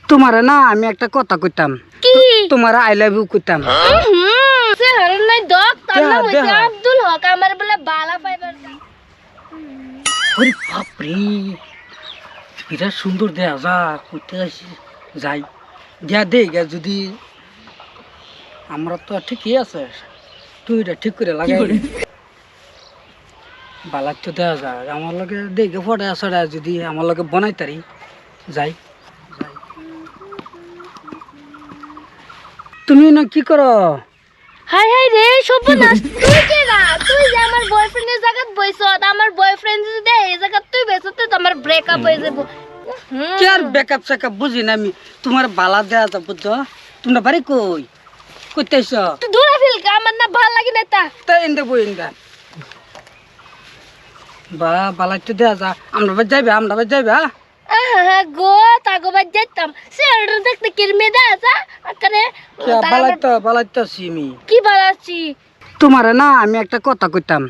তোমারে না আমি একটা কথা কইতাম। কি? তোমার আই লাভ ইউ কইতাম। সে হরন নাই দক তার নাম দেহা, হইছে দেহা। আব্দুল হক আমার বলে বালা পাইবার ওরে বাপ রে, বিরাট সুন্দর দেয়া যা কইতে আসি যাই দিয়া দেগা যদি আমরা তো ঠিকই আছে, তুই এটা ঠিক করে লাগাই বালার তো দেওয়া যায় আমার লগে দেখে ফটা আসা যদি আমার লগে বনাই তারি যাই যাই। তুমি না কি করো? হাই হাই রে সর্বনাশ তুই কে না তুই যে আমার বয়ফ্রেন্ডের জায়গাত বইছত আমার বয়ফ্রেন্ড যদি এই জায়গাত তুই বইছত তো আমার ব্রেকআপ হয়ে যাবো কি আর ব্যাকআপ স্যাকআপ বুঝি না আমি, তোমার বালা দেয়া তো বুঝছো। তোমরা বাড়ি কই কইতেছ? তুই দূরে ফেল আমার না ভালো লাগে না তা তা ইন্দা বই ইন্দা বা বালা তো দেয়া যা আমরা বাড়ি যাইবে, আমরা বাড়ি যাইবে। আহা গো তাগো বাদ যাইতাম সের দেখতে কিরমে দা আছে আকারে বালাই তো সিমি। কি বালাছি তোমারে না আমি একটা কথা কইতাম,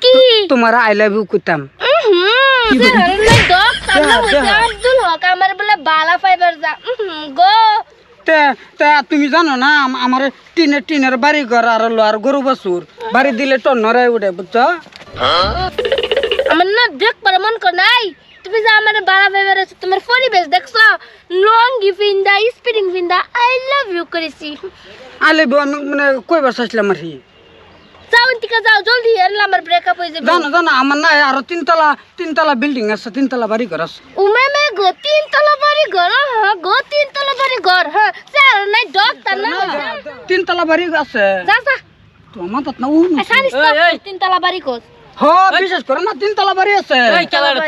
কি তোমার আই লাভ ইউ কইতাম। সে হরন নাই দক তার নাম হইছে দেহা। আব্দুল হক আমার বলে বালা পাইবার যা গো তুমি জানো না আমার টিনের বাড়ি ঘর আর লোয়ার গরু বাছুর বাড়ি দিলে টন্নরে উঠে বুঝছো। আমার না দেখ পারে মন কর নাই তুমি যে আমার বালা পাইবার আছে তোমার পরিবেশ দেখছো লঙ্গি ফিন্দা স্পিডিং ফিন্দা আই লাভ ইউ করেছি আলে আমি মানে কইবার চাইছিলাম আর কি। যাও টিকা যাও জলদি আর আমার ব্রেকআপ হয়ে যাবে জানো জানো আমার না আরো তিনতলা বিল্ডিং আছে, তিনতলা বাড়ি ঘর আছে। উমে মে গো তিনতলা বাড়ি ঘর হ্যাঁ গো তিনতলা বাড়ি ঘর হ্যাঁ স্যার নাই ডক তার নাম তিনতলা বাড়ি আছে যা যা তোমার তো না সারিস তো তিনতলা বাড়ি কোস হ বিশেষ করে না তিনতলা বাড়ি আছে।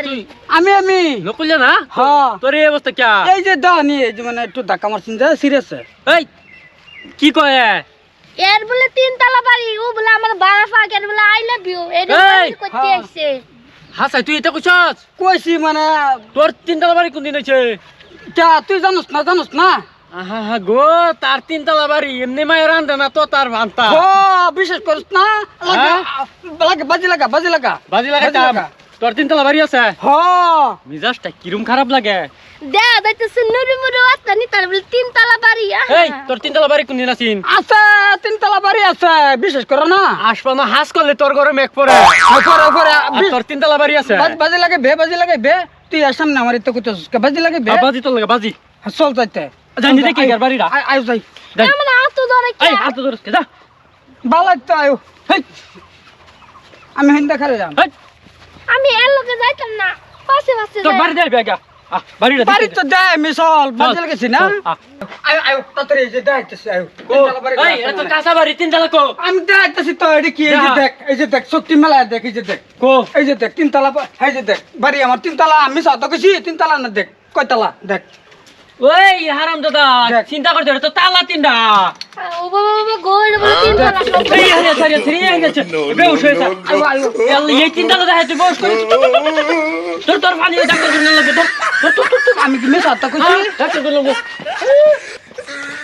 তুই আমি নকুলিয়া না হ্যাঁ তোর এই অবস্থা ক্যা? এই যে দানি এই যে মানে একটু ধাক্কা মারছেন যে সিরিয়াস। এই কি কয় এর বলে তিনতলা বাড়ি ও বলে আমার বাবা ফাক এর বলে আই লাভ ইউ এর এই, করতে হ্যাঁ। আইছে হাসাই তুই এটা কইছস? কইছি মানে তোর তিনতলা বাড়ি কোন দিন হইছে? তুই জানোস না আহা হা গো তার তিনতলা বাড়ি এমনি মায়ের রান্ধে না তো তার ভান্তা ও বিশেষ করিস না লাগে বাজি লাগা বাজি লাগাইতাম। তোর তিনতলা বাড়ি আছে? হ মিজাজটা কিরম খারাপ লাগে। দে দাইতেছে নুরু মুরু আস্তানি তার বলে তিনতলা বাড়ি এই তোর তিনতলা বাড়ি কোন দিন আছিন? আছে তিনতলা বাড়ি আছে বিশেষ করে না আসবা না হাস করলে তোর ঘরে মেঘ পড়ে। উপরে আর তোর তিনতলা বাড়ি আছে? বাজি লাগে বে তুই আর সামনে আমার ইত্যা কইতেছ বাজি লাগে বে বাজি তোর লাগে বাজি চল যাইতে জানি দেখি কার বাড়িটা আয় যাই যাই। আমার হাত ধরে এই হাত ধরে যা। বালাই তো আয়ো হেই আমি হিন্দা খারে যাম হেই আমি এর লগে যাইতাম না পাশে পাশে তোর বাড়ি দেয় বেগা বাড়িটা বাড়ি তো দেয় মিশল বাজি লাগেছি না আয়ো আয়ো তাড়াতাড়ি এই যে দেখাইতেছি আয়ো তিনতলা বাড়ি এই এটা তো কাঁচা বাড়ি তিনতলা কো আমি দেখাইতেছি তো এটা কি এই যে দেখ শক্তি মেলায় দেখ এই যে দেখ কো এই যে দেখ তিনতলা এই যে দেখ বাড়ি আমার তিনতলা আমি সাথে কইছি তিনতলা না দেখ কয়তলা দেখ ওই হারাম দাদা দেখ। চিন্তা করতে তো তালা তিনটা ও বাবা বাবা গোল বলে তিনতলা সব এই হাজার সারি থ্রি হাজার বেউস হয়েছে আয়ো আয়ো এই তিনতলা দেখা তুই বস করে তোর তোর পানি ডাক্তার লাগে তোর আমি কি মেয়ে সাথে কইছি ডাক্তার